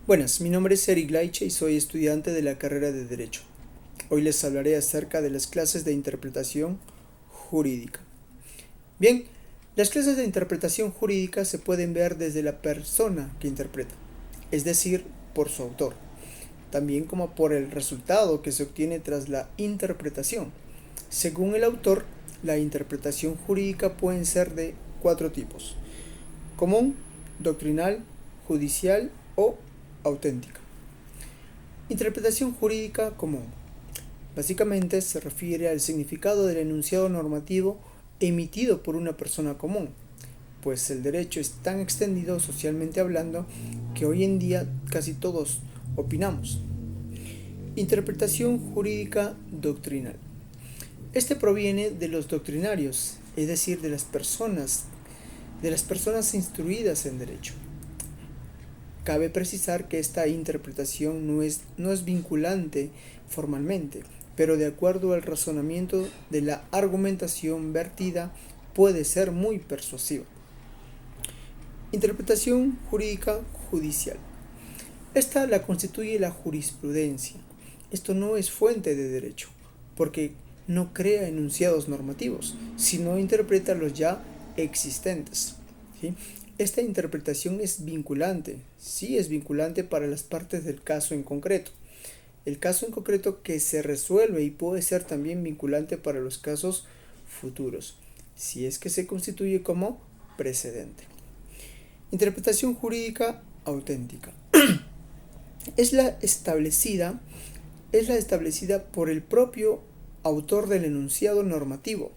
Buenas, mi nombre es Eric Laiche y soy estudiante de la carrera de Derecho. Hoy les hablaré acerca de las clases de interpretación jurídica. Bien, las clases de interpretación jurídica se pueden ver desde la persona que interpreta, es decir, por su autor, también como por el resultado que se obtiene tras la interpretación. Según el autor, la interpretación jurídica pueden ser de 4 tipos: común, doctrinal, judicial o auténtica. Interpretación jurídica común. Básicamente se refiere al significado del enunciado normativo emitido por una persona común, pues el derecho es tan extendido socialmente hablando que hoy en día casi todos opinamos. Interpretación jurídica doctrinal. Este proviene de los doctrinarios, es decir, de las personas instruidas en derecho. Cabe precisar que esta interpretación no es vinculante formalmente, pero de acuerdo al razonamiento de la argumentación vertida puede ser muy persuasiva. Interpretación jurídica judicial. Esta la constituye la jurisprudencia. Esto no es fuente de derecho, porque no crea enunciados normativos, sino interpreta los ya existentes. ¿Sí? Esta interpretación es vinculante, sí es vinculante para las partes del caso en concreto. El caso en concreto que se resuelve y puede ser también vinculante para los casos futuros, si es que se constituye como precedente. Interpretación jurídica auténtica. Es la establecida por el propio autor del enunciado normativo,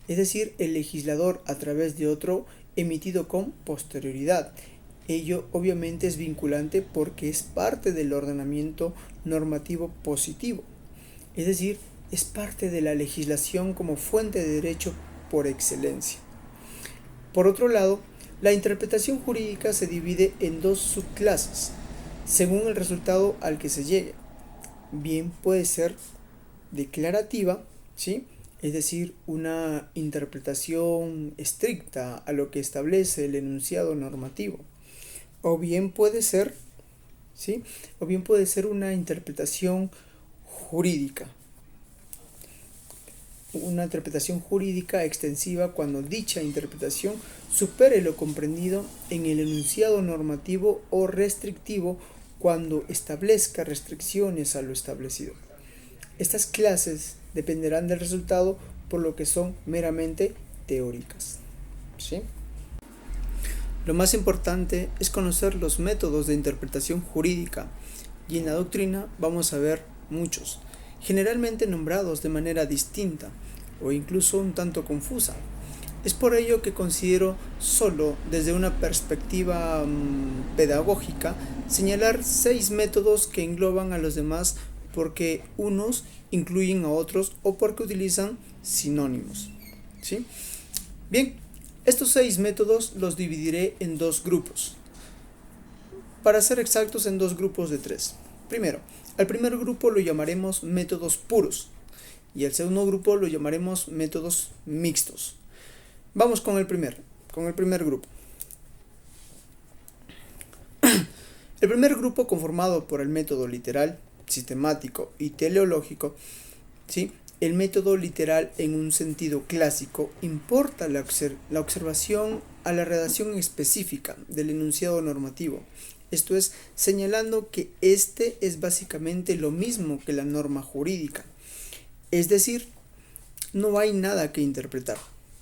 es decir, el legislador a través de otro emitido con posterioridad. Ello obviamente es vinculante porque es parte del ordenamiento normativo positivo, es decir, es parte de la legislación como fuente de derecho por excelencia. Por otro lado, la interpretación jurídica se divide en dos subclases, según el resultado al que se llegue. Bien puede ser declarativa, ¿sí?, es decir, una interpretación estricta a lo que establece el enunciado normativo, o bien puede ser, ¿sí?, o bien puede ser una interpretación jurídica extensiva cuando dicha interpretación supere lo comprendido en el enunciado normativo, o restrictivo cuando establezca restricciones a lo establecido. Estas clases dependerán del resultado, por lo que son meramente teóricas. ¿Sí? Lo más importante es conocer los métodos de interpretación jurídica, y en la doctrina vamos a ver muchos, generalmente nombrados de manera distinta o incluso un tanto confusa. Es por ello que considero solo desde una perspectiva pedagógica señalar 6 métodos que engloban a los demás, porque unos incluyen a otros o porque utilizan sinónimos. ¿Sí? Bien, estos 6 métodos los dividiré en 2 grupos. Para ser exactos, en 2 grupos de 3. Primero, al primer grupo lo llamaremos métodos puros y al segundo grupo lo llamaremos métodos mixtos. Vamos con el primer grupo. El primer grupo, conformado por el método literal, sistemático y teleológico, ¿sí? El método literal, en un sentido clásico, importa la observación a la redacción específica del enunciado normativo. Esto es, señalando que este es básicamente lo mismo que la norma jurídica. Es decir, no hay nada que interpretar,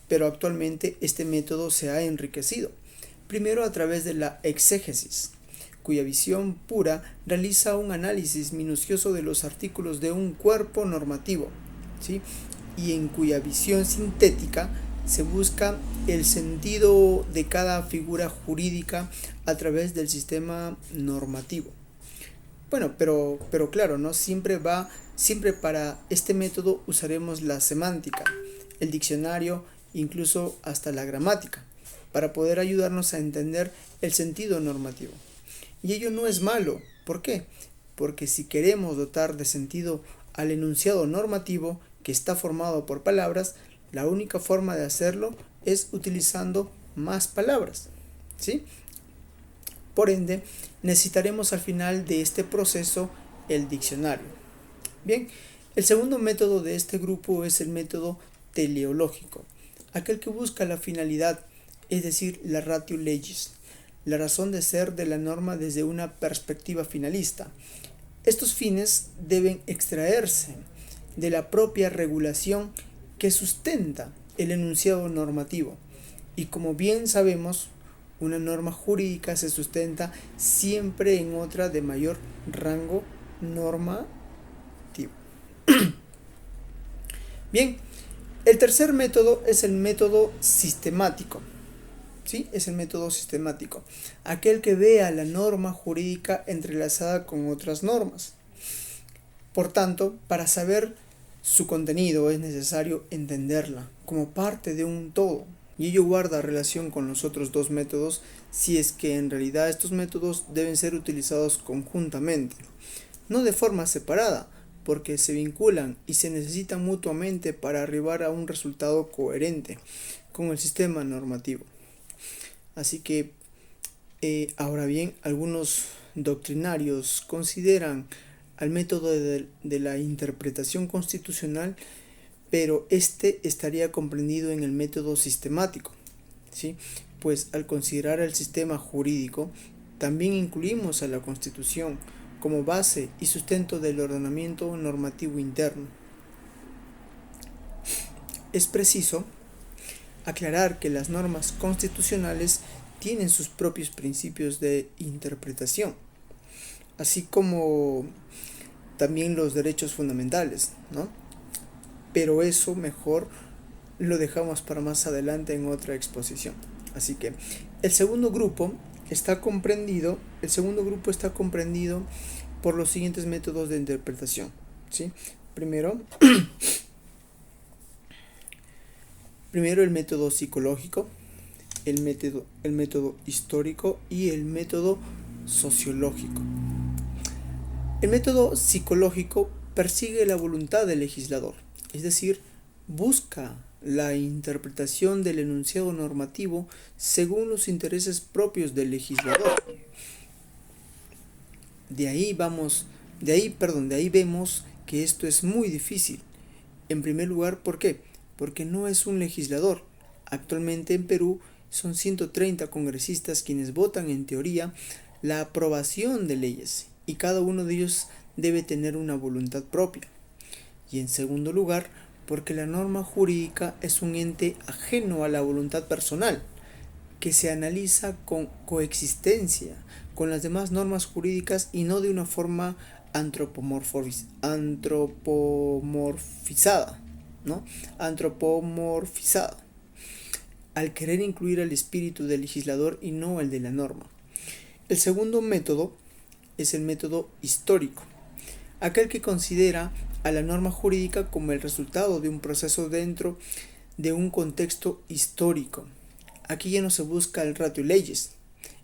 pero actualmente este método se ha enriquecido. Primero a través de la exégesis, cuya visión pura realiza un análisis minucioso de los artículos de un cuerpo normativo, ¿sí?, y en cuya visión sintética se busca el sentido de cada figura jurídica a través del sistema normativo. Bueno, pero claro, ¿no? Siempre para este método usaremos la semántica, el diccionario, incluso hasta la gramática, para poder ayudarnos a entender el sentido normativo. Y ello no es malo. ¿Por qué? Porque si queremos dotar de sentido al enunciado normativo, que está formado por palabras, la única forma de hacerlo es utilizando más palabras. ¿Sí? Por ende, necesitaremos al final de este proceso el diccionario. Bien, el segundo método de este grupo es el método teleológico, aquel que busca la finalidad, es decir, la ratio legis, la razón de ser de la norma desde una perspectiva finalista. Estos fines deben extraerse de la propia regulación que sustenta el enunciado normativo. Y como bien sabemos, una norma jurídica se sustenta siempre en otra de mayor rango normativo. Bien, el tercer método es el método sistemático. ¿Sí? Es el método sistemático, aquel que ve a la norma jurídica entrelazada con otras normas. Por tanto, para saber su contenido es necesario entenderla como parte de un todo, y ello guarda relación con los otros dos métodos si es que en realidad estos métodos deben ser utilizados conjuntamente, no de forma separada, porque se vinculan y se necesitan mutuamente para arribar a un resultado coherente con el sistema normativo. Así que, ahora bien, algunos doctrinarios consideran al método de la interpretación constitucional, pero este estaría comprendido en el método sistemático, ¿sí? Pues al considerar el sistema jurídico, también incluimos a la Constitución como base y sustento del ordenamiento normativo interno. Es preciso aclarar que las normas constitucionales tienen sus propios principios de interpretación, así como también los derechos fundamentales, ¿no? Pero eso mejor lo dejamos para más adelante en otra exposición. Así que el segundo grupo está comprendido por los siguientes métodos de interpretación, ¿sí? Primero el método psicológico, el método histórico y el método sociológico. El método psicológico persigue la voluntad del legislador, es decir, busca la interpretación del enunciado normativo según los intereses propios del legislador. De ahí vemos que esto es muy difícil. En primer lugar, ¿por qué? Porque no es un legislador. Actualmente en Perú son 130 congresistas quienes votan en teoría la aprobación de leyes y cada uno de ellos debe tener una voluntad propia. Y en segundo lugar, porque la norma jurídica es un ente ajeno a la voluntad personal, que se analiza con coexistencia con las demás normas jurídicas y no de una forma antropomorfizada, ¿no? Antropomorfizada, al querer incluir el espíritu del legislador y no el de la norma. El segundo método es el método histórico, aquel que considera a la norma jurídica como el resultado de un proceso dentro de un contexto histórico. Aquí ya no se busca el ratio legis,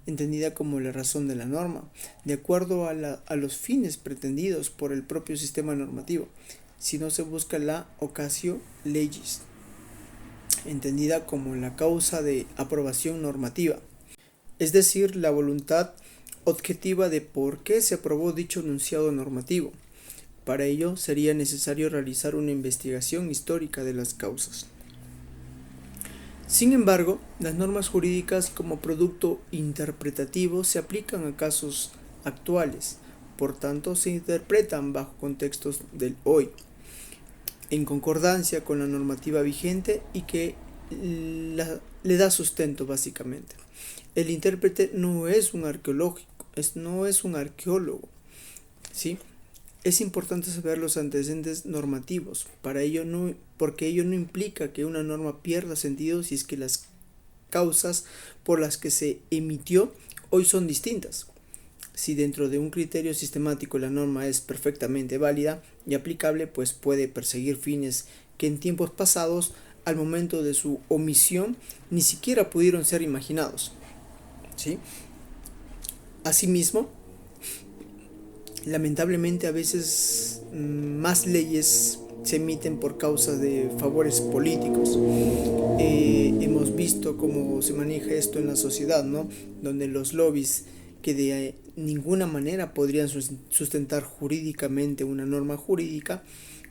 entendida como la razón de la norma, de acuerdo a los fines pretendidos por el propio sistema normativo, sino se busca la vocatio legis, entendida como la causa de aprobación normativa, es decir, la voluntad objetiva de por qué se aprobó dicho enunciado normativo. Para ello sería necesario realizar una investigación histórica de las causas. Sin embargo, las normas jurídicas como producto interpretativo se aplican a casos actuales, por tanto se interpretan bajo contextos del hoy, en concordancia con la normativa vigente y que le da sustento básicamente. El intérprete no es un arqueólogo, ¿sí? Es importante saber los antecedentes normativos, porque ello no implica que una norma pierda sentido si es que las causas por las que se emitió hoy son distintas. Si dentro de un criterio sistemático la norma es perfectamente válida y aplicable, pues puede perseguir fines que en tiempos pasados, al momento de su omisión, ni siquiera pudieron ser imaginados, ¿sí? Asimismo, lamentablemente a veces más leyes se emiten por causa de favores políticos. Hemos visto cómo se maneja esto en la sociedad, ¿no? Donde los lobbies que de ninguna manera podrían sustentar jurídicamente una norma jurídica.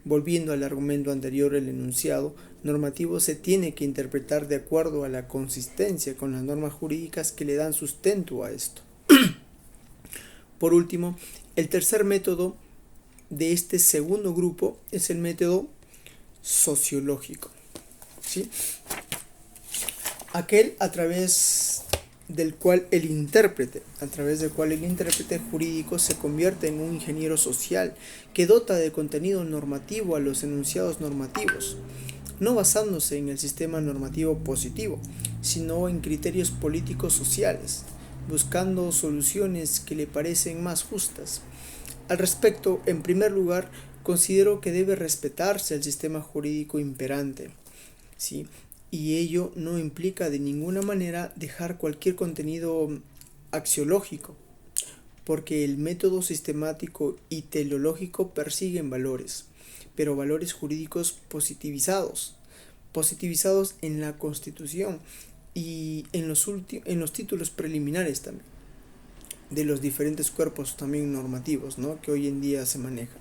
Volviendo al argumento anterior, el enunciado normativo se tiene que interpretar de acuerdo a la consistencia con las normas jurídicas que le dan sustento a esto. Por último, el tercer método de este segundo grupo es el método sociológico, ¿sí? Aquel a través del cual el intérprete jurídico se convierte en un ingeniero social que dota de contenido normativo a los enunciados normativos, no basándose en el sistema normativo positivo, sino en criterios políticos sociales, buscando soluciones que le parecen más justas. Al respecto, en primer lugar, considero que debe respetarse el sistema jurídico imperante, ¿sí? Y ello no implica de ninguna manera dejar cualquier contenido axiológico, porque el método sistemático y teleológico persiguen valores, pero valores jurídicos positivizados en la Constitución y en los títulos preliminares también, de los diferentes cuerpos también normativos, ¿no?, que hoy en día se manejan.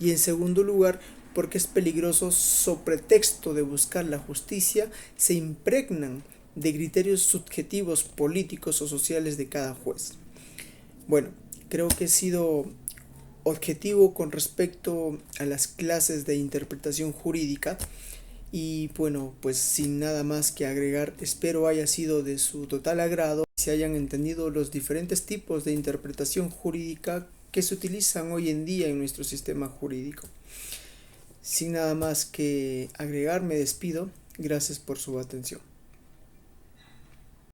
Y en segundo lugar, porque es peligroso, sobre pretexto de buscar la justicia, se impregnan de criterios subjetivos políticos o sociales de cada juez. Bueno, creo que he sido objetivo con respecto a las clases de interpretación jurídica y bueno, pues sin nada más que agregar, espero haya sido de su total agrado y se hayan entendido los diferentes tipos de interpretación jurídica que se utilizan hoy en día en nuestro sistema jurídico. Sin nada más que agregar, me despido. Gracias por su atención.